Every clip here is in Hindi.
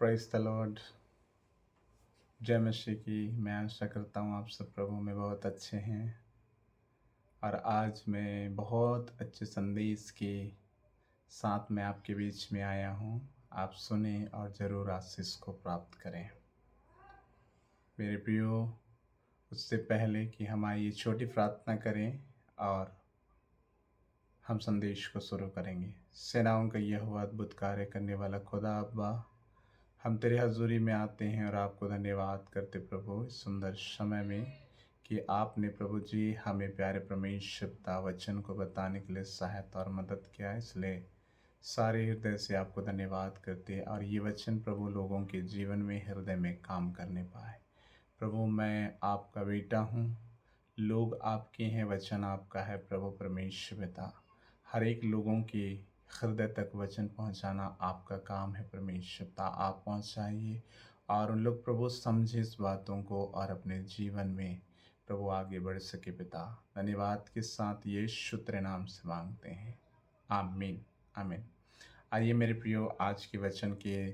Praise the Lord. जय मसीह की। मैं आशा करता हूँ आप सब प्रभु में बहुत अच्छे हैं और आज मैं बहुत अच्छे संदेश के साथ में आपके बीच में आया हूँ। आप सुने और ज़रूर आशीष को प्राप्त करें। मेरे प्रियो, उससे पहले कि हम आइए छोटी प्रार्थना करें और हम संदेश को शुरू करेंगे। सेनाओं का यहोवा अद्भुत कार्य करने वाला खुदा अब्बा, हम तेरे हजूरी में आते हैं और आपको धन्यवाद करते प्रभु इस सुंदर समय में कि आपने प्रभु जी हमें प्यारे परमेश्वर पिता वचन को बताने के लिए सहायता और मदद किया। इसलिए सारे हृदय से आपको धन्यवाद करते हैं और ये वचन प्रभु लोगों के जीवन में हृदय में काम करने पाए। प्रभु, मैं आपका बेटा हूँ, लोग आपके हैं, वचन आपका है। प्रभु परमेश्वर पिता, हर एक लोगों के हृदय तक वचन पहुंचाना आपका काम है। परमेश्वर पिता, आप पहुंचाइए और उन लोग प्रभु समझे इस बातों को और अपने जीवन में प्रभु आगे बढ़ सके। पिता, धन्यवाद के साथ यीशु तेरे नाम से मांगते हैं, आमीन आमीन। आइए मेरे प्रियो, आज के वचन के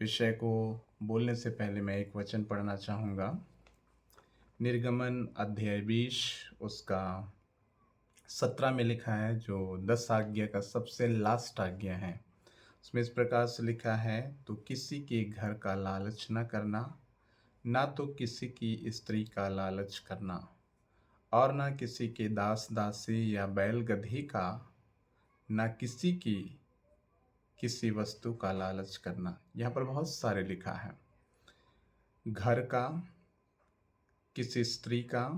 विषय को बोलने से पहले मैं एक वचन पढ़ना चाहूँगा। निर्गमन अध्याय 20 उसका 17 में लिखा है, जो 10 आज्ञा का सबसे लास्ट आज्ञा है। उसमें इस प्रकार से लिखा है, तो किसी के घर का लालच न करना, ना तो किसी की स्त्री का लालच करना, और ना किसी के दास दासी या बैल गधी का, ना किसी की किसी वस्तु का लालच करना। यहाँ पर बहुत सारे लिखा है, घर का, किसी स्त्री का,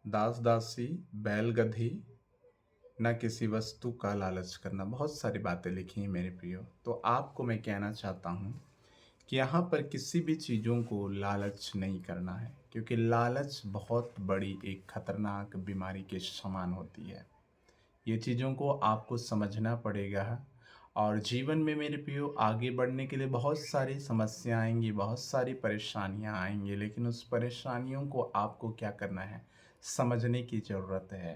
दास दासी, बैल गधी, न किसी वस्तु का लालच करना। बहुत सारी बातें लिखी हैं मेरे प्रियो। तो आपको मैं कहना चाहता हूँ कि यहाँ पर किसी भी चीज़ों को लालच नहीं करना है, क्योंकि लालच बहुत बड़ी एक खतरनाक बीमारी के समान होती है। ये चीज़ों को आपको समझना पड़ेगा और जीवन में मेरे प्रियो आगे बढ़ने के लिए बहुत सारी समस्या आएंगी, बहुत सारी परेशानियाँ आएंगी, लेकिन उस परेशानियों को आपको क्या करना है, समझने की ज़रूरत है।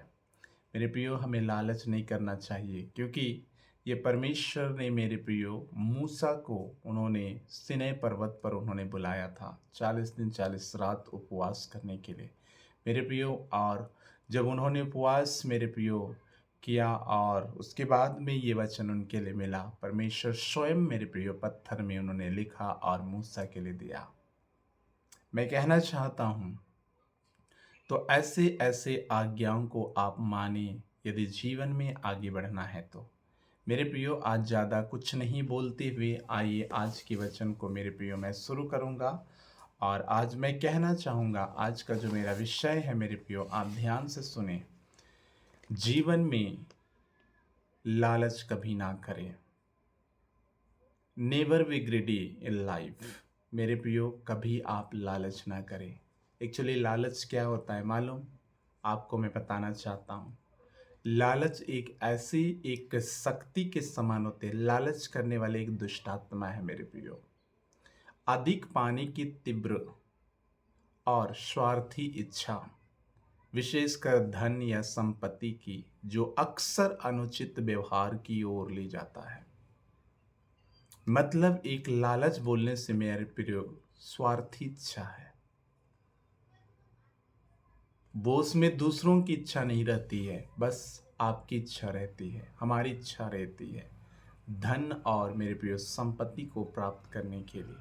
मेरे प्रियो, हमें लालच नहीं करना चाहिए, क्योंकि ये परमेश्वर ने मेरे प्रियो मूसा को उन्होंने सिनै पर्वत पर उन्होंने बुलाया था 40 दिन 40 रात उपवास करने के लिए मेरे प्रियो। और जब उन्होंने उपवास मेरे प्रियो किया और उसके बाद में ये वचन उनके लिए मिला, परमेश्वर स्वयं मेरे प्रियो पत्थर में उन्होंने लिखा और मूसा के लिए दिया। मैं कहना चाहता हूँ, तो ऐसे ऐसे आज्ञाओं को आप माने यदि जीवन में आगे बढ़ना है तो। मेरे प्रियो, आज ज़्यादा कुछ नहीं बोलते हुए आइए आज के वचन को मेरे प्रियो मैं शुरू करूँगा। और आज मैं कहना चाहूँगा, आज का जो मेरा विषय है मेरे प्रियो, आप ध्यान से सुने। जीवन में लालच कभी ना करें। Never be greedy in life. मेरे प्रियो, कभी आप लालच ना करें। एक्चुअली लालच क्या होता है मालूम? आपको मैं बताना चाहता हूँ। लालच एक शक्ति के समान होते हैं। लालच करने वाले एक दुष्ट आत्मा है मेरे प्रियो। अधिक पाने की तीव्र और स्वार्थी इच्छा, विशेषकर धन या संपत्ति की, जो अक्सर अनुचित व्यवहार की ओर ले जाता है। मतलब एक लालच बोलने से मेरे प्रियो स्वार्थी इच्छा है। वो उसमें दूसरों की इच्छा नहीं रहती है, बस आपकी इच्छा रहती है, हमारी इच्छा रहती है धन और मेरे प्रियो संपत्ति को प्राप्त करने के लिए।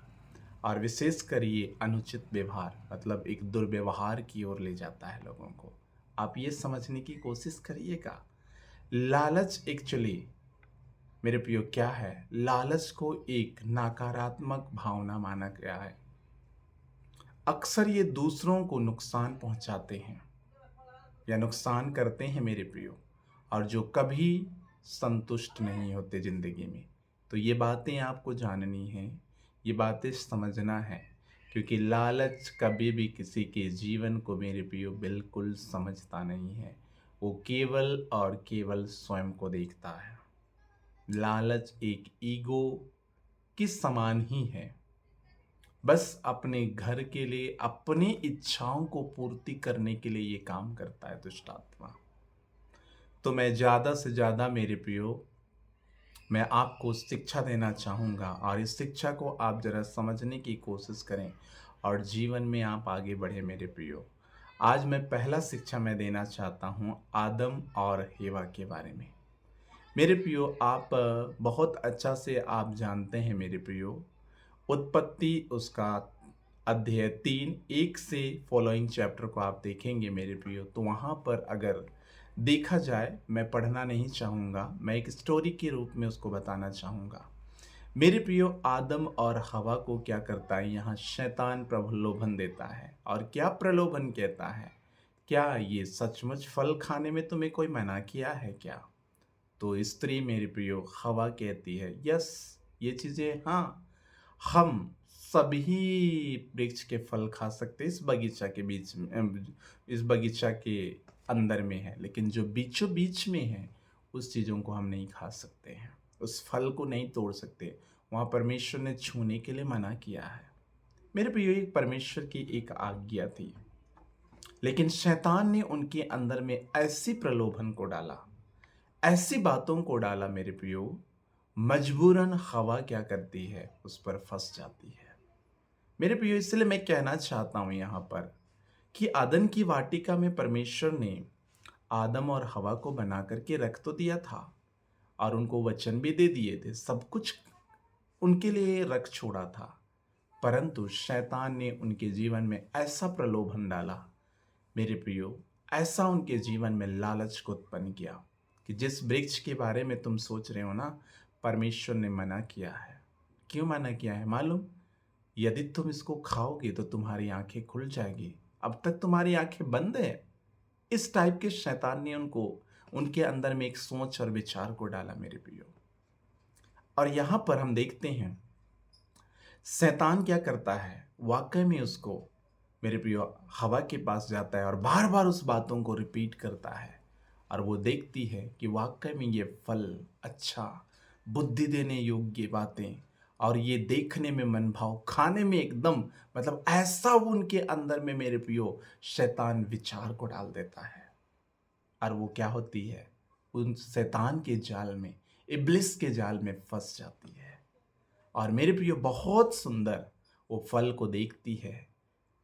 और विशेषकर ये अनुचित व्यवहार, मतलब एक दुर्व्यवहार की ओर ले जाता है लोगों को। आप ये समझने की कोशिश करिएगा, लालच एक्चुअली मेरे प्रियो क्या है। लालच को एक नकारात्मक भावना माना गया है। अक्सर ये दूसरों को नुकसान पहुंचाते हैं या नुकसान करते हैं मेरे प्रियो, और जो कभी संतुष्ट नहीं होते जिंदगी में। तो ये बातें आपको जाननी है, ये बातें समझना है, क्योंकि लालच कभी भी किसी के जीवन को मेरे प्रियो बिल्कुल समझता नहीं है। वो केवल और केवल स्वयं को देखता है। लालच एक ईगो की समान ही है, बस अपने घर के लिए, अपनी इच्छाओं को पूर्ति करने के लिए ये काम करता है दुष्ट आत्मा। तो मैं ज़्यादा से ज़्यादा मेरे प्रियो मैं आपको शिक्षा देना चाहूँगा और इस शिक्षा को आप ज़रा समझने की कोशिश करें और जीवन में आप आगे बढ़ें मेरे प्रियो। आज मैं पहला शिक्षा मैं देना चाहता हूँ आदम और हेवा के बारे में। मेरे प्रियो आप बहुत अच्छा से आप जानते हैं मेरे प्रियो, उत्पत्ति उसका अध्याय 3 1 से फॉलोइंग चैप्टर को आप देखेंगे मेरे प्रियो, तो वहाँ पर अगर देखा जाए, मैं पढ़ना नहीं चाहूँगा, मैं एक स्टोरी के रूप में उसको बताना चाहूँगा। मेरे प्रियो आदम और हवा को क्या करता है यहाँ शैतान प्रलोभन देता है और क्या प्रलोभन कहता है, क्या ये सचमुच फल खाने में तुम्हें कोई मना किया है क्या? तो स्त्री मेरे प्रियो हवा कहती है यस, ये चीज़ें हाँ, हम सभी वृक्ष के फल खा सकते हैं इस बगीचा के बीच में, इस बगीचा के अंदर में है, लेकिन जो बीचों बीच में है उस चीज़ों को हम नहीं खा सकते हैं, उस फल को नहीं तोड़ सकते। वहाँ परमेश्वर ने छूने के लिए मना किया है। मेरे प्रियो एक परमेश्वर की एक आज्ञा थी, लेकिन शैतान ने उनके अंदर में ऐसी प्रलोभन को डाला, ऐसी बातों को डाला मेरे प्रियो, मजबूरन हवा क्या करती है, उस पर फंस जाती है। मेरे प्रियो इसलिए मैं कहना चाहता हूं यहां पर कि आदम की वाटिका में परमेश्वर ने आदम और हवा को बना करके रख तो दिया था और उनको वचन भी दे दिए थे, सब कुछ उनके लिए रख छोड़ा था, परंतु शैतान ने उनके जीवन में ऐसा प्रलोभन डाला मेरे प्रियो, ऐसा उनके जीवन में लालच को उत्पन्न किया कि जिस वृक्ष के बारे में तुम सोच रहे हो ना, परमेश्वर ने मना किया है। क्यों मना किया है मालूम? यदि तुम इसको खाओगे तो तुम्हारी आंखें खुल जाएगी, अब तक तुम्हारी आंखें बंद है। इस टाइप के शैतान ने उनको, उनके अंदर में एक सोच और विचार को डाला मेरे प्रियो। और यहां पर हम देखते हैं शैतान क्या करता है, वाकई में उसको मेरे प्रियो हवा के पास जाता है और बार बार उस बातों को रिपीट करता है और वो देखती है कि वाकई में ये फल अच्छा, बुद्धि देने योग्य बातें और ये देखने में मन भाव, खाने में एकदम, मतलब ऐसा वो उनके अंदर में मेरे प्रियो शैतान विचार को डाल देता है। और वो क्या होती है, उन शैतान के जाल में, इब्लिस के जाल में फंस जाती है और मेरे प्रियो बहुत सुंदर वो फल को देखती है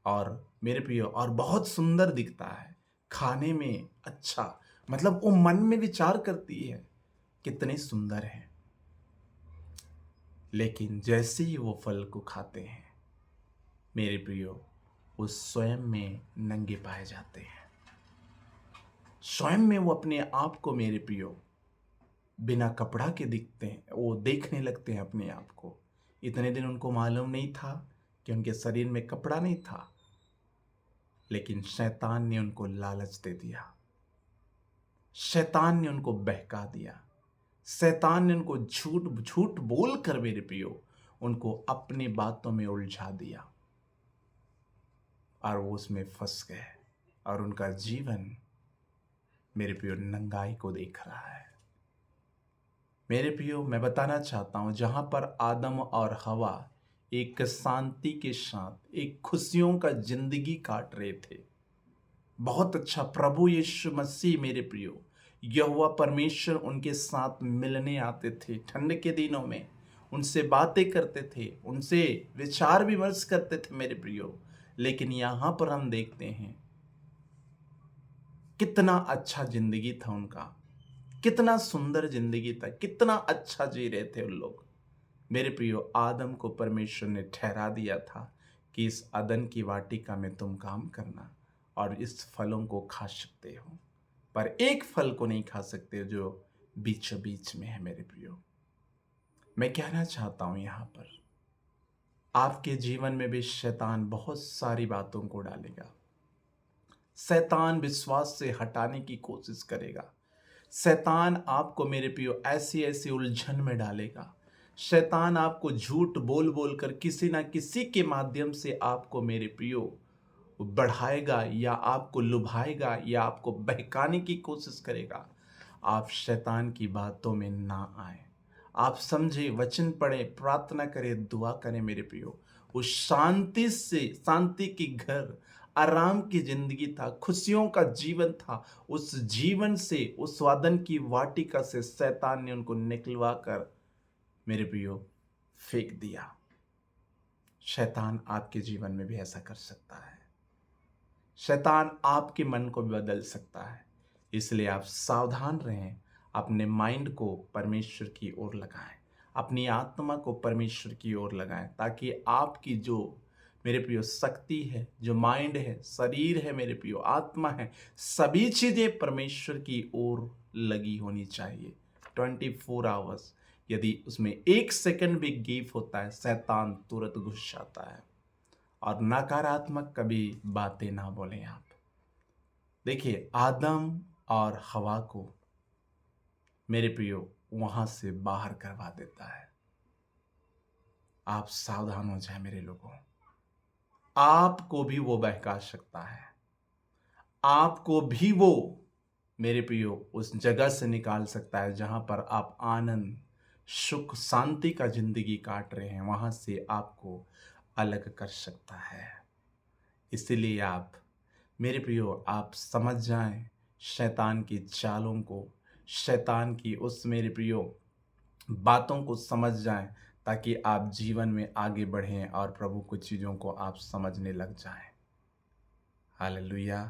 और मेरे प्रियो और बहुत सुंदर दिखता है, खाने में अच्छा, मतलब वो मन में विचार करती है कितने सुंदर हैं, लेकिन जैसे ही वो फल को खाते हैं मेरे प्रियो, वो स्वयं में नंगे पाए जाते हैं। स्वयं में वो अपने आप को मेरे प्रियो बिना कपड़ा के दिखते हैं, वो देखने लगते हैं अपने आप को। इतने दिन उनको मालूम नहीं था कि उनके शरीर में कपड़ा नहीं था, लेकिन शैतान ने उनको लालच दे दिया, शैतान ने उनको बहका दिया, शैतान ने उनको झूठ झूठ बोल कर मेरे प्रियो उनको अपनी बातों में उलझा दिया और वो उसमें फंस गए और उनका जीवन मेरे प्रियो नंगाई को देख रहा है। मेरे प्रियो मैं बताना चाहता हूं, जहां पर आदम और हवा एक शांति के साथ एक खुशियों का जिंदगी काट रहे थे, बहुत अच्छा प्रभु यीशु मसीह मेरे प्रियो, यहोवा परमेश्वर उनके साथ मिलने आते थे ठंड के दिनों में, उनसे बातें करते थे, उनसे विचार विमर्श करते थे मेरे प्रियो। लेकिन यहां पर हम देखते हैं कितना अच्छा जिंदगी था उनका, कितना सुंदर जिंदगी था, कितना अच्छा जी रहे थे उन लोग। मेरे प्रियो आदम को परमेश्वर ने ठहरा दिया था कि इस अदन की वाटिका में तुम काम करना और इस फलों को खा सकते हो, पर एक फल को नहीं खा सकते जो बीचों बीच में है मेरे प्रियो। मैं कहना चाहता हूं यहां पर आपके जीवन में भी शैतान बहुत सारी बातों को डालेगा, शैतान विश्वास से हटाने की कोशिश करेगा, शैतान आपको मेरे प्रियो ऐसी ऐसी उलझन में डालेगा, शैतान आपको झूठ बोल बोल कर किसी ना किसी के माध्यम से आपको मेरे प्रियो बढ़ाएगा या आपको लुभाएगा या आपको बहकाने की कोशिश करेगा। आप शैतान की बातों में ना आए, आप समझे, वचन पढ़े, प्रार्थना करें, दुआ करें मेरे प्रियो। उस शांति से, शांति की घर, आराम की जिंदगी था, खुशियों का जीवन था, उस जीवन से, उस वादन की वाटिका से शैतान ने उनको निकलवा कर मेरे प्रियो फेंक दिया। शैतान आपके जीवन में भी ऐसा कर सकता है। शैतान आपके मन को भी बदल सकता है। इसलिए आप सावधान रहें। अपने माइंड को परमेश्वर की ओर लगाएं, अपनी आत्मा को परमेश्वर की ओर लगाएं, ताकि आपकी जो मेरे प्रियो शक्ति है, जो माइंड है, शरीर है, मेरे प्रियो आत्मा है, सभी चीजें परमेश्वर की ओर लगी होनी चाहिए 24 आवर्स। यदि उसमें 1 सेकंड भी गैप होता है, शैतान तुरंत घुस जाता है। और नकारात्मक कभी बातें ना बोलें आप। देखिए, आदम और हवा को मेरे प्रियो वहां से बाहर करवा देता है। आप सावधान हो जाए मेरे लोगों। आपको भी वो बहका सकता है। आपको भी वो मेरे प्रियो उस जगह से निकाल सकता है जहां पर आप आनंद, सुख, शांति का जिंदगी काट रहे हैं। वहां से आपको अलग कर सकता है। इसीलिए आप मेरे प्रियो आप समझ जाएं शैतान की चालों को, शैतान की उस मेरे प्रियो बातों को समझ जाएं, ताकि आप जीवन में आगे बढ़ें और प्रभु की चीज़ों को आप समझने लग जाएं। हालेलुया।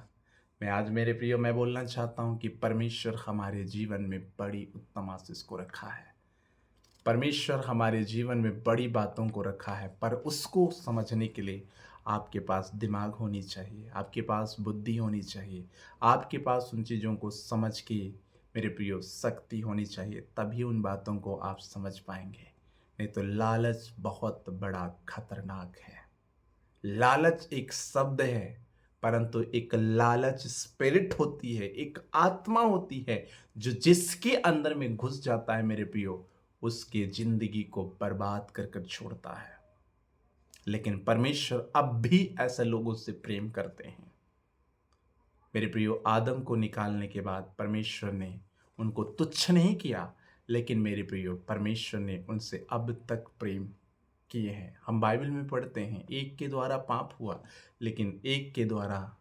मैं आज मेरे प्रियो मैं बोलना चाहता हूं कि परमेश्वर हमारे जीवन में बड़ी उत्तम आशीष को रखा है। परमेश्वर हमारे जीवन में बड़ी बातों को रखा है, पर उसको समझने के लिए आपके पास दिमाग होनी चाहिए, आपके पास बुद्धि होनी चाहिए, आपके पास उन चीज़ों को समझ के मेरे प्रियो शक्ति होनी चाहिए। तभी उन बातों को आप समझ पाएंगे। नहीं तो लालच बहुत बड़ा खतरनाक है। लालच एक शब्द है, परंतु एक लालच स्पिरिट होती है, एक आत्मा होती है, जो जिसके अंदर में घुस जाता है मेरे प्रियो, उसके जिंदगी को बर्बाद कर कर छोड़ता है। लेकिन परमेश्वर अब भी ऐसे लोगों से प्रेम करते हैं। मेरे प्रियो, आदम को निकालने के बाद परमेश्वर ने उनको तुच्छ नहीं किया, लेकिन मेरे प्रियो परमेश्वर ने उनसे अब तक प्रेम किए हैं। हम बाइबल में पढ़ते हैं, एक के द्वारा पाप हुआ, लेकिन एक के द्वारा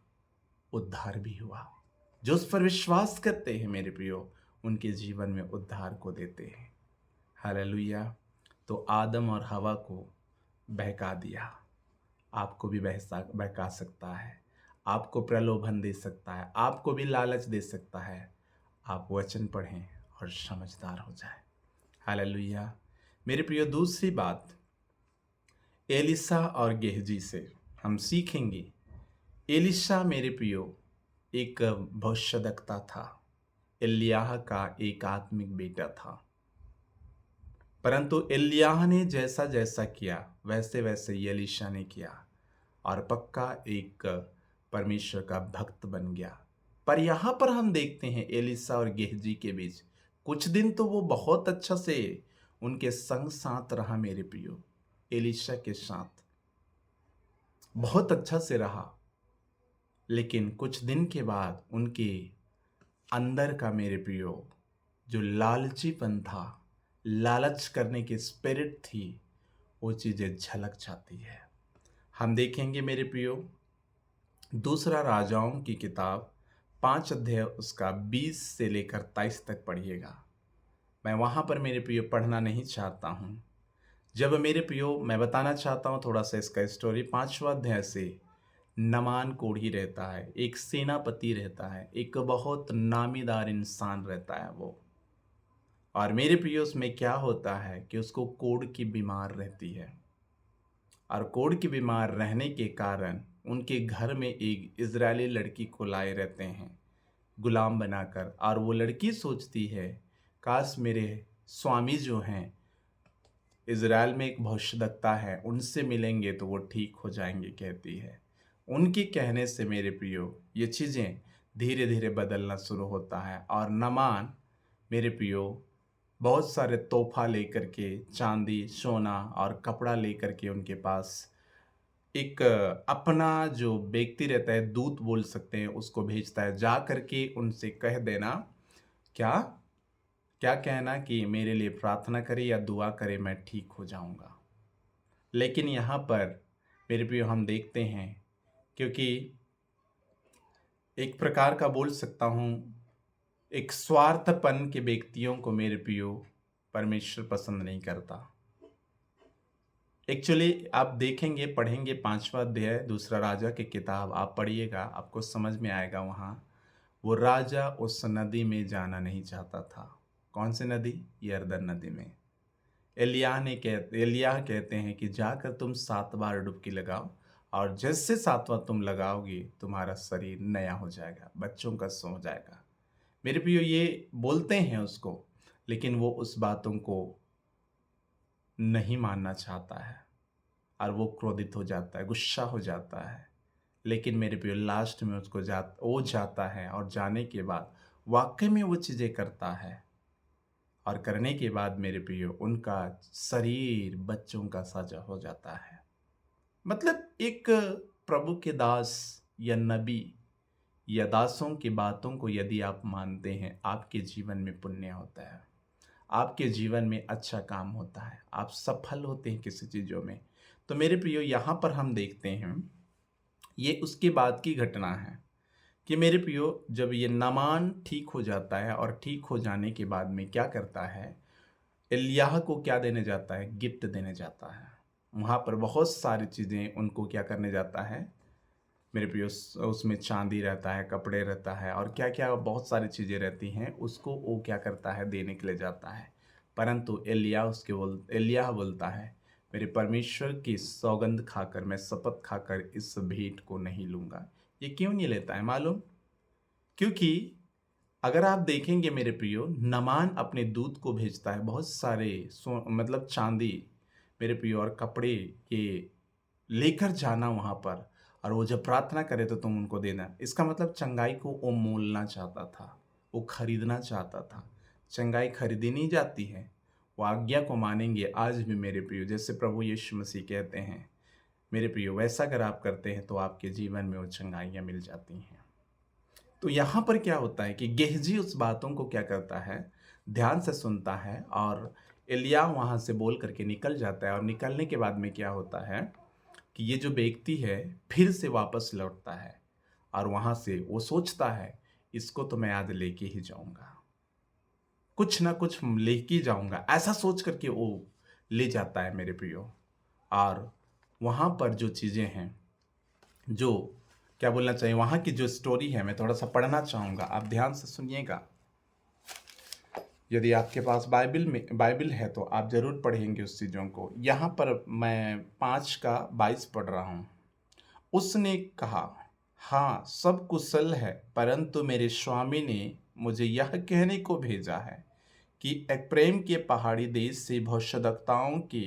उद्धार भी हुआ। जो उस पर विश्वास करते हैं मेरे प्रियो, उनके जीवन में उद्धार को देते हैं। हालेलुया। तो आदम और हवा को बहका दिया, आपको भी बहका सकता है, आपको प्रलोभन दे सकता है, आपको भी लालच दे सकता है। आप वचन पढ़ें और समझदार हो जाएं। हालेलुया। मेरे प्रियो, दूसरी बात एलिशा और गेहजी से हम सीखेंगे। एलिशा मेरे प्रियो एक भविष्यद्वक्ता था, एलिय्याह का एक आत्मिक बेटा था। परंतु एलिय्याह ने जैसा जैसा किया वैसे वैसे एलीशा ने किया, और पक्का एक परमेश्वर का भक्त बन गया। पर यहाँ पर हम देखते हैं एलिशा और गेहजी के बीच कुछ दिन तो वो बहुत अच्छा से उनके संग साथ रहा मेरे प्रियो। एलिशा के साथ बहुत अच्छा से रहा, लेकिन कुछ दिन के बाद उनके अंदर का मेरे प्रियो जो लालचीपन था, लालच करने की स्पिरिट थी, वो चीज़ें झलक जाती है। हम देखेंगे मेरे प्रियो, दूसरा राजाओं की किताब 5 अध्याय उसका 20 से लेकर 23 तक पढ़िएगा। मैं वहाँ पर मेरे प्रियो पढ़ना नहीं चाहता हूँ। जब मेरे प्रियो मैं बताना चाहता हूँ थोड़ा सा इसका स्टोरी। 5वां अध्याय से नमान कोढ़ी रहता है, एक सेनापति रहता है, एक बहुत नामीदार इंसान रहता है वो। और मेरे प्रियो उसमें क्या होता है कि उसको कोढ़ की बीमार रहती है, और कोढ़ की बीमार रहने के कारण उनके घर में एक इजरायली लड़की को लाए रहते हैं गुलाम बनाकर। और वो लड़की सोचती है, काश मेरे स्वामी जो हैं इजराइल में एक भविष्यद्वक्ता है, उनसे मिलेंगे तो वो ठीक हो जाएंगे, कहती है। उनके कहने से मेरे प्रियो ये चीज़ें धीरे धीरे बदलना शुरू होता है, और नमान मेरे प्रियो बहुत सारे तोहफा लेकर के, चांदी, सोना और कपड़ा लेकर के उनके पास एक अपना जो व्यक्ति रहता है, दूत बोल सकते हैं, उसको भेजता है। जा करके उनसे कह देना, क्या क्या कहना कि मेरे लिए प्रार्थना करे या दुआ करे, मैं ठीक हो जाऊंगा। लेकिन यहाँ पर मेरे प्रियो हम देखते हैं, क्योंकि एक प्रकार का बोल सकता हूँ, एक स्वार्थपन के व्यक्तियों को मेरे प्रियो परमेश्वर पसंद नहीं करता। एक्चुअली आप देखेंगे, पढ़ेंगे 5वां अध्याय दूसरा राजा की किताब आप पढ़िएगा, आपको समझ में आएगा। वहाँ वो राजा उस नदी में जाना नहीं चाहता था। कौन सी नदी? यरदन नदी में। एलिय्याह कहते हैं कि जाकर तुम 7 बार डुबकी लगाओ, और जैसे 7वां तुम लगाओगे तुम्हारा शरीर नया हो जाएगा, बच्चों का सो जाएगा। मेरे प्रियो, ये बोलते हैं उसको, लेकिन वो उस बातों को नहीं मानना चाहता है और वो क्रोधित हो जाता है, गुस्सा हो जाता है। लेकिन मेरे प्रियो, लास्ट में वो जाता है, और जाने के बाद वाकई में वो चीज़ें करता है, और करने के बाद मेरे प्रियो उनका शरीर बच्चों का साजा हो जाता है। मतलब एक प्रभु के दास या नबी या दासों की बातों को यदि आप मानते हैं, आपके जीवन में पुण्य होता है, आपके जीवन में अच्छा काम होता है, आप सफल होते हैं किसी चीज़ों में। तो मेरे प्रियो, यहाँ पर हम देखते हैं ये उसके बाद की घटना है कि मेरे प्रियो, जब ये नामान ठीक हो जाता है, और ठीक हो जाने के बाद में क्या करता है, एलिय्याह को क्या देने जाता है? गिफ्ट देने जाता है। वहाँ पर बहुत सारी चीज़ें उनको क्या करने जाता है मेरे प्रियो, उसमें चांदी रहता है, कपड़े रहता है, और क्या क्या बहुत सारी चीज़ें रहती हैं, उसको वो क्या करता है? देने के लिए जाता है। परंतु एलिय्याह बोलता है, मेरे परमेश्वर की सौगंध खाकर, मैं शपथ खाकर इस भेंट को नहीं लूँगा। ये क्यों नहीं लेता है मालूम? क्योंकि अगर आप देखेंगे मेरे प्रियो, नामान अपने दूत को भेजता है बहुत सारे मतलब चांदी मेरे प्रियो और कपड़े ये लेकर जाना वहाँ पर, और वो जब प्रार्थना करे तो तुम उनको देना। इसका मतलब चंगाई को वो मोलना चाहता था, वो खरीदना चाहता था। चंगाई खरीदी नहीं जाती है, वो आज्ञा को मानेंगे आज भी मेरे प्रियो। जैसे प्रभु यीशु मसीह कहते हैं मेरे प्रियो, वैसा अगर आप करते हैं तो आपके जीवन में वो चंगाइयाँ मिल जाती हैं। तो यहाँ पर क्या होता है कि गेहजी उस बातों को क्या करता है? ध्यान से सुनता है, और एलिय्याह वहाँ से बोल करके निकल जाता है, और निकलने के बाद में क्या होता है कि ये जो व्यक्ति है फिर से वापस लौटता है, और वहाँ से वो सोचता है इसको तो मैं आज लेके ही जाऊँगा, कुछ ना कुछ लेके जाऊँगा, ऐसा सोच करके वो ले जाता है मेरे प्रियो। और वहाँ पर जो चीज़ें हैं, जो क्या बोलना चाहिए, वहाँ की जो स्टोरी है मैं थोड़ा सा पढ़ना चाहूँगा, आप ध्यान से सुनिएगा। यदि आपके पास बाइबिल है तो आप ज़रूर पढ़ेंगे उस चीज़ों को। यहाँ पर मैं 5:22 पढ़ रहा हूँ। उसने कहा, हाँ सब कुशल है, परंतु मेरे स्वामी ने मुझे यह कहने को भेजा है कि एप्रैम के पहाड़ी देश से भविष्यद्वक्ताओं के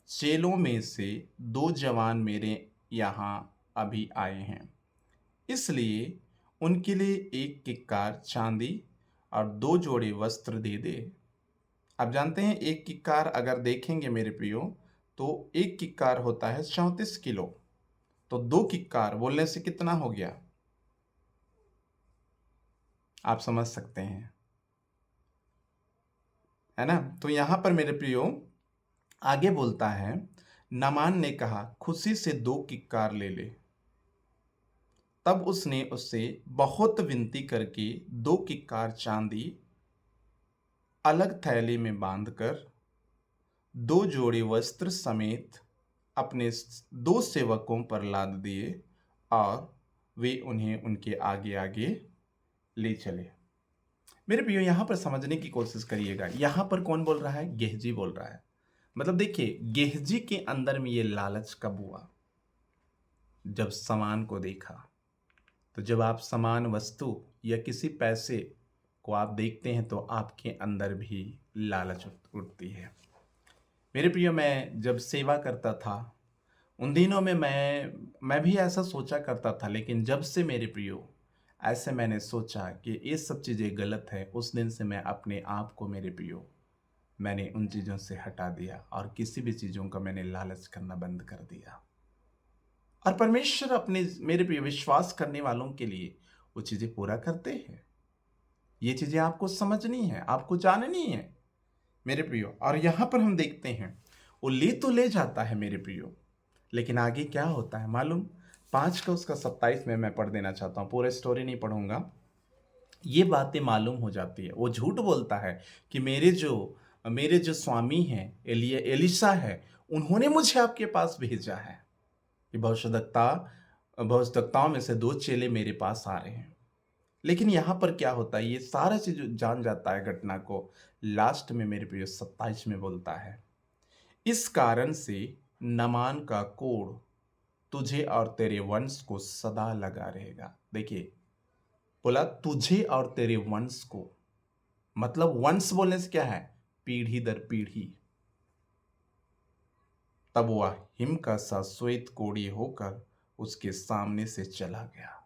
चेलों में से 2 जवान मेरे यहाँ अभी आए हैं, इसलिए उनके लिए 1 किक्कार चांदी और 2 जोड़े वस्त्र दे दे। आप जानते हैं 1 किक्कार अगर देखेंगे मेरे प्रियो, तो 1 किक्कार होता है 34 किलो। तो 2 किक्कार बोलने से कितना हो गया? आप समझ सकते हैं, है ना? तो यहाँ पर मेरे प्रियो आगे बोलता है, नामान ने कहा, खुशी से 2 किक्कार ले ले। तब उसने उससे बहुत विनती करके 2 किक्कार चांदी अलग थैली में बांधकर 2 जोड़े वस्त्र समेत अपने 2 सेवकों पर लाद दिए, और वे उन्हें उनके आगे आगे ले चले। मेरे प्रियो, यहाँ पर समझने की कोशिश करिएगा, यहाँ पर कौन बोल रहा है? गेहजी बोल रहा है। मतलब देखिए, गेहजी के अंदर में ये लालच कब हुआ? जब सामान को देखा। तो जब आप सामान, वस्तु या किसी पैसे को आप देखते हैं तो आपके अंदर भी लालच उठती है। मेरे प्रियो, मैं जब सेवा करता था उन दिनों में मैं भी ऐसा सोचा करता था, लेकिन जब से मेरे प्रियो ऐसे मैंने सोचा कि ये सब चीज़ें गलत है, उस दिन से मैं अपने आप को मेरे प्रियो मैंने उन चीज़ों से हटा दिया, और किसी भी चीज़ों का मैंने लालच करना बंद कर दिया। और परमेश्वर अपने मेरे प्रिय विश्वास करने वालों के लिए वो चीज़ें पूरा करते हैं। ये चीज़ें आपको समझनी है, आपको जाननी है मेरे प्रियो। और यहाँ पर हम देखते हैं वो ले तो ले जाता है मेरे प्रियो, लेकिन आगे क्या होता है मालूम? 5 का उसका 27 में मैं पढ़ देना चाहता हूँ, पूरा स्टोरी नहीं पढ़ूंगा। ये बातें मालूम हो जाती है, वो झूठ बोलता है कि मेरे जो मेरे जो स्वामी हैं एलिशा है, उन्होंने मुझे आपके पास भेजा है कि भविष्यद्वक्ताओं में से 2 चेले मेरे पास आ रहे हैं। लेकिन यहाँ पर क्या होता है, ये सारा चीज़ जान जाता है घटना को, लास्ट में मेरे प्रिय 27 में बोलता है, इस कारण से नमान का कोढ़ तुझे और तेरे वंश को सदा लगा रहेगा। देखिए, बोला तुझे और तेरे वंश को, मतलब वंश बोलने से क्या है, पीढ़ी दर पीढ़ी। तब वह हिम का सा श्वेत कोढ़ी होकर उसके सामने से चला गया।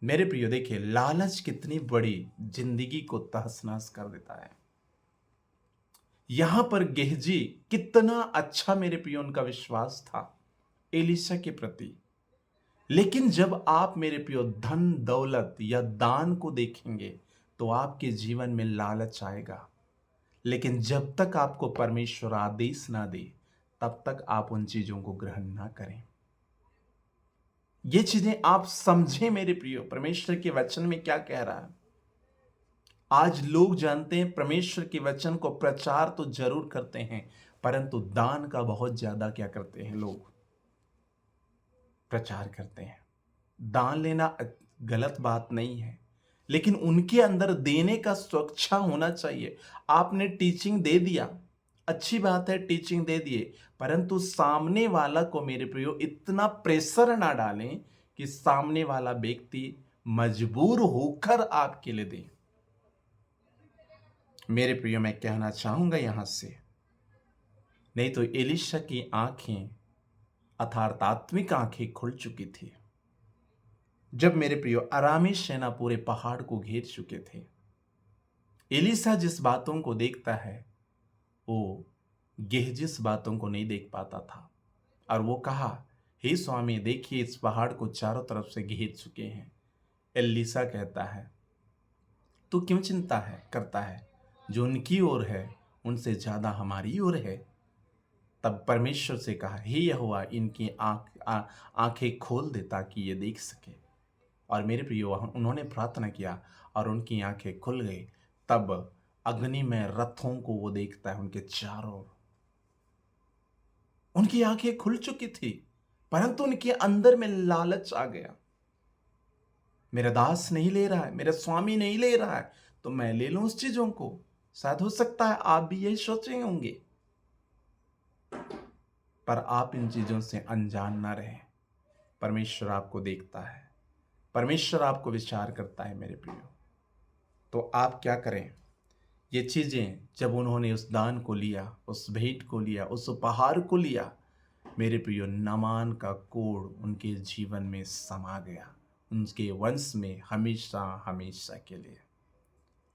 मेरे प्रियो, देखिए लालच कितनी बड़ी जिंदगी को तहस नहस कर देता है। यहां पर गेहजी कितना अच्छा मेरे प्रियो उनका विश्वास था एलिशा के प्रति। लेकिन जब आप मेरे प्रियो धन दौलत या दान को देखेंगे तो आपके जीवन में लालच आएगा। लेकिन जब तक आपको परमेश्वर आदेश ना दे तब तक आप उन चीजों को ग्रहण ना करें। ये चीजें आप समझें मेरे प्रियो, परमेश्वर के वचन में क्या कह रहा है। आज लोग जानते हैं, परमेश्वर के वचन को प्रचार तो जरूर करते हैं, परंतु दान का बहुत ज्यादा क्या करते हैं, लोग प्रचार करते हैं। दान लेना गलत बात नहीं है, लेकिन उनके अंदर देने का स्वच्छा होना चाहिए। आपने टीचिंग दे दिया, अच्छी बात है, टीचिंग दे दिए, परंतु सामने वाला को मेरे प्रियो इतना प्रेशर ना डालें कि सामने वाला व्यक्ति मजबूर होकर आपके लिए दे। मेरे प्रियो, मैं कहना चाहूंगा यहां से, नहीं तो एलिशा की आंखें अर्थात आत्मिक आंखें खुल चुकी थी। जब मेरे प्रियो अरामी सेना पूरे पहाड़ को घेर चुके थे, एलिशा जिस बातों को देखता है वो गेहजी इस बातों को नहीं देख पाता था। और वो कहा, हे स्वामी देखिए इस पहाड़ को चारों तरफ से घेर चुके हैं। एलिशा कहता है, तू क्यों चिंता है करता है, जो उनकी ओर है उनसे ज्यादा हमारी ओर है। तब परमेश्वर से कहा, हे यहोवा इनकी आंखें खोल दे ताकि ये देख सके। और मेरे प्रियो उन्होंने प्रार्थना किया और उनकी आंखें खुल गई। तब अग्नि में रथों को वो देखता है उनके चारों ओर। उनकी आंखें खुल चुकी थी, परंतु उनके अंदर में लालच आ गया। मेरा दास नहीं ले रहा है, मेरा स्वामी नहीं ले रहा है, तो मैं ले लूं उस चीजों को। शायद हो सकता है आप भी यही सोचे होंगे, पर आप इन चीजों से अनजान ना रहें। परमेश्वर आपको देखता है, परमेश्वर आपको विचार करता है मेरे प्रियो। तो आप क्या करें, ये चीजें जब उन्होंने उस दान को लिया, उस भेंट को लिया, उस उपहार को लिया, मेरे प्रियो नामान का कोढ़ उनके जीवन में समा गया, उनके वंश में हमेशा हमेशा के लिए।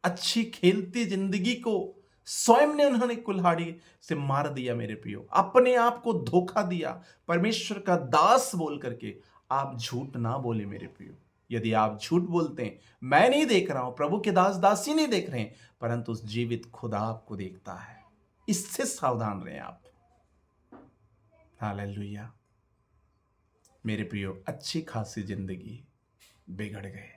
अच्छी खेलती जिंदगी को स्वयं ने उन्होंने कुल्हाड़ी से मार दिया मेरे प्रियो, अपने आप को धोखा दिया। परमेश्वर का दास बोल करके आप झूठ ना बोले मेरे प्रियो। यदि आप झूठ बोलते हैं, मैं नहीं देख रहा हूं, प्रभु के दास दासी नहीं देख रहे हैं, परंतु उस जीवित खुदा आपको देखता है। इससे सावधान रहें आप। हालेलुया। मेरे प्रियो, अच्छी खासी जिंदगी बिगड़ गए।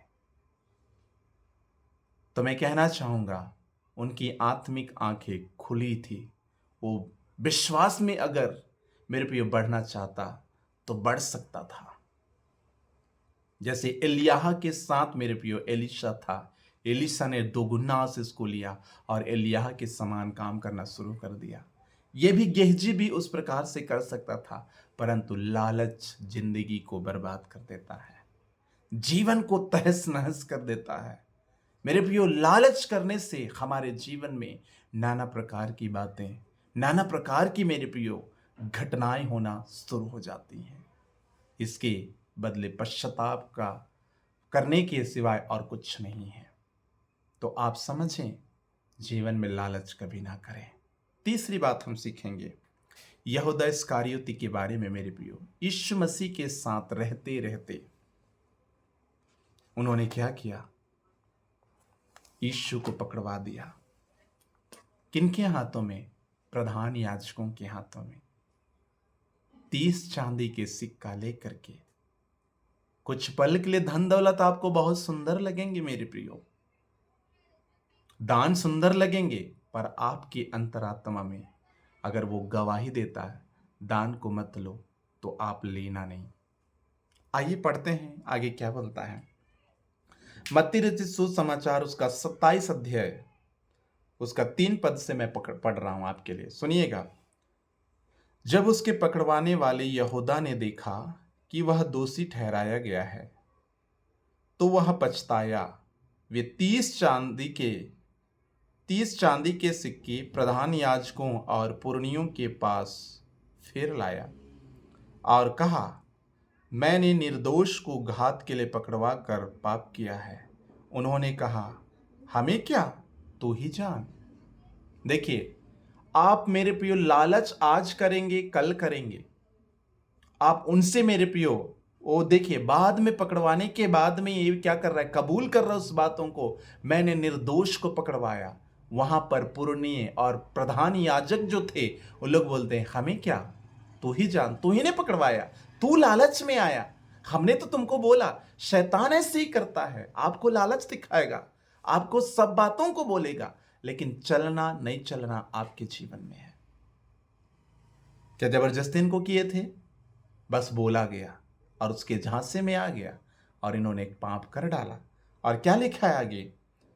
तो मैं कहना चाहूंगा, उनकी आत्मिक आंखें खुली थी। वो विश्वास में अगर मेरे प्रियो बढ़ना चाहता तो बढ़ सकता था। जैसे एलियाह के साथ मेरे प्रियो एलिशा था, एलिशा ने दोगुना आशीष को लिया और एलियाह के समान काम करना शुरू कर दिया। यह भी गेहजी भी उस प्रकार से कर सकता था, परंतु लालच जिंदगी को बर्बाद कर देता है, जीवन को तहस नहस कर देता है। मेरे प्रियो, लालच करने से हमारे जीवन में नाना प्रकार की बातें, नाना प्रकार की मेरे प्रियो घटनाएं होना शुरू हो जाती हैं। इसके बदले पश्चाताप का करने के सिवाय और कुछ नहीं है। तो आप समझें, जीवन में लालच कभी ना करें। तीसरी बात हम सीखेंगे यहूदा इस्करियोती के बारे में मेरे प्रियो। यीशु मसीह के साथ रहते रहते उन्होंने क्या किया, यीशु को पकड़वा दिया। किनके हाथों में? प्रधान याजकों के हाथों में 30 चांदी के सिक्का लेकर के। कुछ पल के लिए धन दौलत आपको बहुत सुंदर लगेंगे मेरे प्रियो, दान सुंदर लगेंगे, पर आपकी अंतरात्मा में अगर वो गवाही देता है दान को मत लो, तो आप लेना नहीं। आइए पढ़ते हैं आगे क्या बोलता है। मत्ती रचित सुसमाचार उसका 27 अध्याय उसका 3 पद से मैं पढ़ रहा हूं आपके लिए, सुनिएगा। जब उसके पकड़वाने वाले यहूदा ने देखा कि वह दोषी ठहराया गया है, तो वह पछताया। वे 30 चांदी के सिक्के प्रधान याजकों और पुरनियों के पास फिर लाया और कहा, मैंने निर्दोष को घात के लिए पकड़वा कर पाप किया है। उन्होंने कहा, हमें क्या, तू ही जान। देखिए, आप मेरे प्रियो लालच आज करेंगे कल करेंगे, आप उनसे मेरे प्रियो वो देखिए बाद में पकड़वाने के बाद में ये क्या कर रहा है, कबूल कर रहा है उस बातों को, मैंने निर्दोष को पकड़वाया। वहां पर पुरनिये और प्रधान याजक जो थे वो लोग बोलते हैं, हमें क्या, तू ही जान, तू ही ने पकड़वाया, तू लालच में आया, हमने तो तुमको बोला। शैतान ऐसे ही करता है, आपको लालच दिखाएगा, आपको सब बातों को बोलेगा, लेकिन चलना नहीं चलना आपके जीवन में है। क्या जबरदस्ती इनको किए थे? बस बोला गया और उसके झांसे में आ गया और इन्होंने एक पाप कर डाला। और क्या लिखा है आगे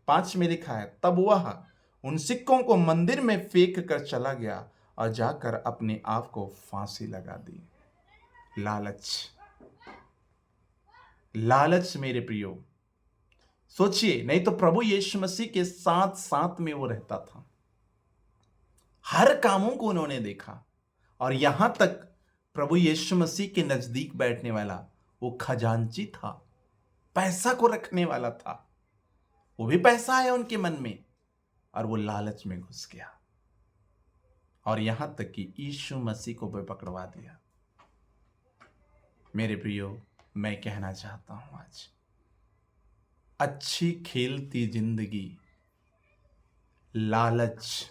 5 में लिखा है, तब वह उन सिक्कों को मंदिर में फेंक कर चला गया और जाकर अपने आप को फांसी लगा दी। लालच, लालच मेरे प्रियो, सोचिए, नहीं तो प्रभु यीशु मसीह के साथ साथ में वो रहता था, हर कामों को उन्होंने देखा। और यहां तक प्रभु यीशु मसीह के नजदीक बैठने वाला वो खजांची था, पैसा को रखने वाला था, वो भी पैसा आया उनके मन में और वो लालच में घुस गया और यहां तक कि यीशु मसीह को भी पकड़वा दिया। मेरे प्रियो, मैं कहना चाहता हूं आज, अच्छी खेलती जिंदगी लालच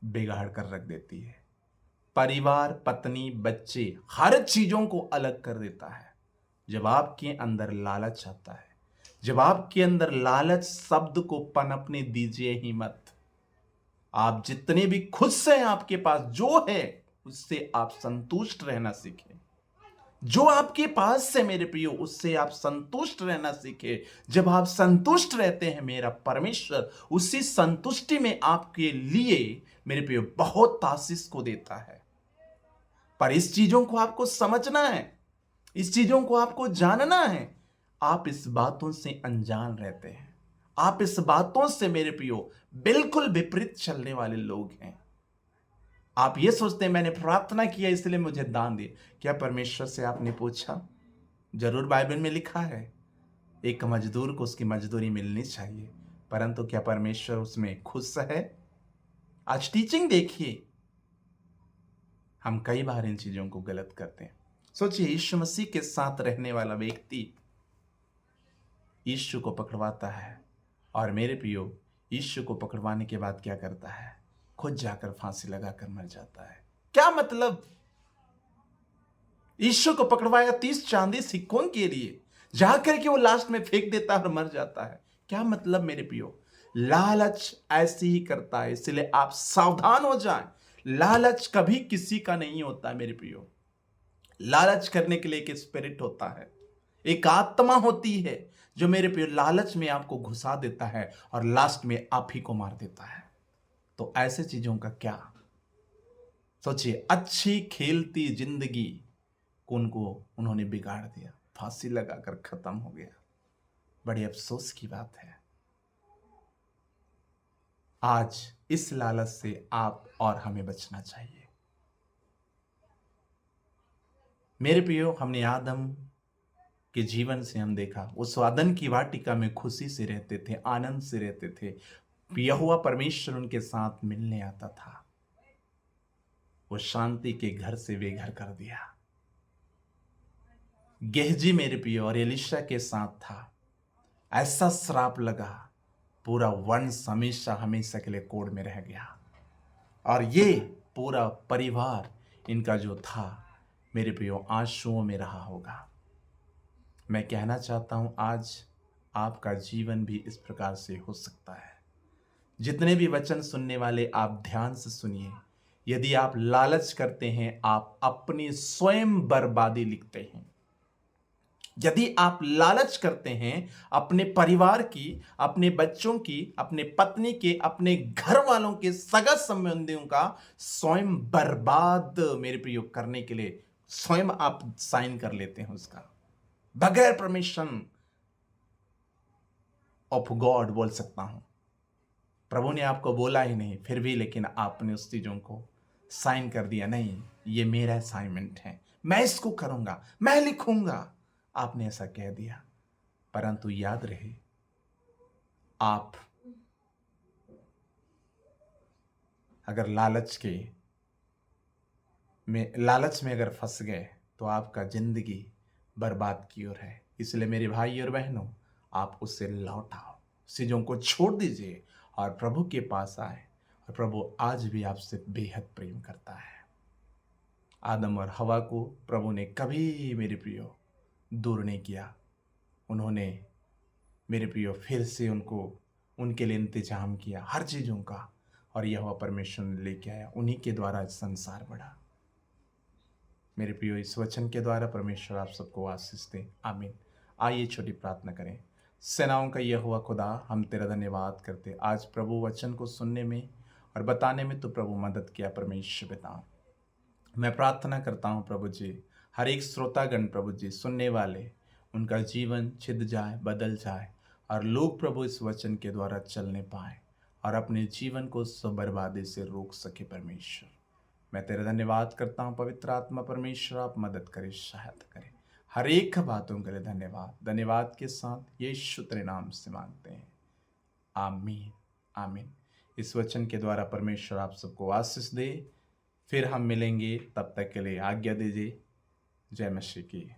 बिगाड़ कर रख देती है। परिवार, पत्नी, बच्चे, हर चीजों को अलग कर देता है जब आपके अंदर लालच आता है। जब आपके अंदर लालच शब्द को पनपने दीजिए ही मत। आप जितने भी खुद से आपके पास जो है उससे आप संतुष्ट रहना सीखें। जो आपके पास से मेरे प्रियो उससे आप संतुष्ट रहना सीखें। जब आप संतुष्ट रहते हैं, मेरा परमेश्वर उसी संतुष्टि में आपके लिए मेरे प्रियो बहुत आशीष को देता है। पर इस चीजों को आपको समझना है, इस चीजों को आपको जानना है। आप इस बातों से अनजान रहते हैं, आप इस बातों से मेरे प्रियो बिल्कुल विपरीत चलने वाले लोग हैं। आप ये सोचते हैं मैंने प्रार्थना किया इसलिए मुझे दान दिए। क्या परमेश्वर से आपने पूछा? जरूर बाइबल में लिखा है एक मजदूर को उसकी मजदूरी मिलनी चाहिए, परंतु क्या परमेश्वर उसमें खुश है? आज टीचिंग देखिए, हम कई बार इन चीजों को गलत करते हैं। सोचिए, यीशु मसीह के साथ रहने वाला व्यक्ति यीशु को पकड़वाता है और मेरे प्रियो यीशु को पकड़वाने के बाद क्या करता है? खुद जाकर फांसी लगाकर मर जाता है। क्या मतलब? यीशु को पकड़वाया 30 चांदी सिक्कों के लिए, जाकर के वो लास्ट में फेंक देता है और मर जाता है। क्या मतलब मेरे प्रियो? लालच ऐसे ही करता है, इसलिए आप सावधान हो जाएं। लालच कभी किसी का नहीं होता मेरे प्रियो। लालच करने के लिए एक स्पिरिट होता है, एक आत्मा होती है जो मेरे प्रियो लालच में आपको घुसा देता है और लास्ट में आप ही को मार देता है। तो ऐसे चीजों का क्या? सोचिए, अच्छी खेलती जिंदगी को उन्होंने बिगाड़ दिया, फांसी लगाकर खत्म हो गया। बड़ी अफसोस की बात है। आज इस लालच से आप और हमें बचना चाहिए। मेरे प्रियो, हमने आदम के जीवन से हम देखा, उस आदम की वाटिका में खुशी से रहते थे, आनंद से रहते थे। यहोवा परमेश्वर उनके साथ मिलने आता था। वो शांति के घर से बेघर कर दिया। गेहजी मेरे प्रियो और एलिशा के साथ था, ऐसा श्राप लगा, पूरा वंश हमेशा हमेशा के लिए कोड़ में रह गया। और ये पूरा परिवार इनका जो था मेरे प्रियो आंसुओं में रहा होगा। मैं कहना चाहता हूं आज आपका जीवन भी इस प्रकार से हो सकता है। जितने भी वचन सुनने वाले आप ध्यान से सुनिए। यदि आप लालच करते हैं, आप अपनी स्वयं बर्बादी लिखते हैं। यदि आप लालच करते हैं अपने परिवार की, अपने बच्चों की, अपने पत्नी के, अपने घर वालों के, सगा संबंधियों का स्वयं बर्बाद मेरे प्रयोग करने के लिए स्वयं आप साइन कर लेते हैं उसका, बगैर परमिशन ऑफ गॉड बोल सकता हूं। प्रभु ने आपको बोला ही नहीं, फिर भी लेकिन आपने उस चीजों को साइन कर दिया। नहीं, ये मेरा असाइनमेंट है, मैं इसको करूंगा, मैं लिखूंगा। आपने ऐसा कह दिया, परंतु याद रहे, आप अगर लालच में अगर फंस गए तो आपका जिंदगी बर्बाद की ओर है। इसलिए मेरे भाई और बहनों, आप उससे लौट आओ, चीजों को छोड़ दीजिए और प्रभु के पास आए। और प्रभु आज भी आपसे बेहद प्रेम करता है। आदम और हवा को प्रभु ने कभी मेरे प्रियो दूर नहीं किया। उन्होंने मेरे प्रियो फिर से उनके लिए इंतजाम किया हर चीजों का, और यहोवा परमेश्वर ने लेके आया। उन्हीं के द्वारा संसार बढ़ा। मेरे प्रियो, इस वचन के द्वारा परमेश्वर आप सबको आशीष दे। आमीन। आइए छोटी प्रार्थना करें। सेनाओं का यहोवा खुदा, हम तेरा धन्यवाद करते आज प्रभु वचन को सुनने में और बताने में तो प्रभु मदद किया। परमेश्वर पिता, मैं प्रार्थना करता हूँ प्रभु जी, हर एक श्रोतागण प्रभु जी, सुनने वाले, उनका जीवन छिद जाए, बदल जाए, और लोग प्रभु इस वचन के द्वारा चलने पाए और अपने जीवन को बर्बादी से रोक सके। परमेश्वर, मैं तेरा धन्यवाद करता हूँ। पवित्र आत्मा परमेश्वर, आप मदद करें, सहायता करें, हर एक बातों के लिए धन्यवाद। धन्यवाद के साथ यीशु तेरे नाम से मांगते हैं, आमीन आमीन। इस वचन के द्वारा परमेश्वर आप सबको आशीष दे। फिर हम मिलेंगे, तब तक के लिए आज्ञा दीजिए। जय मसीह की।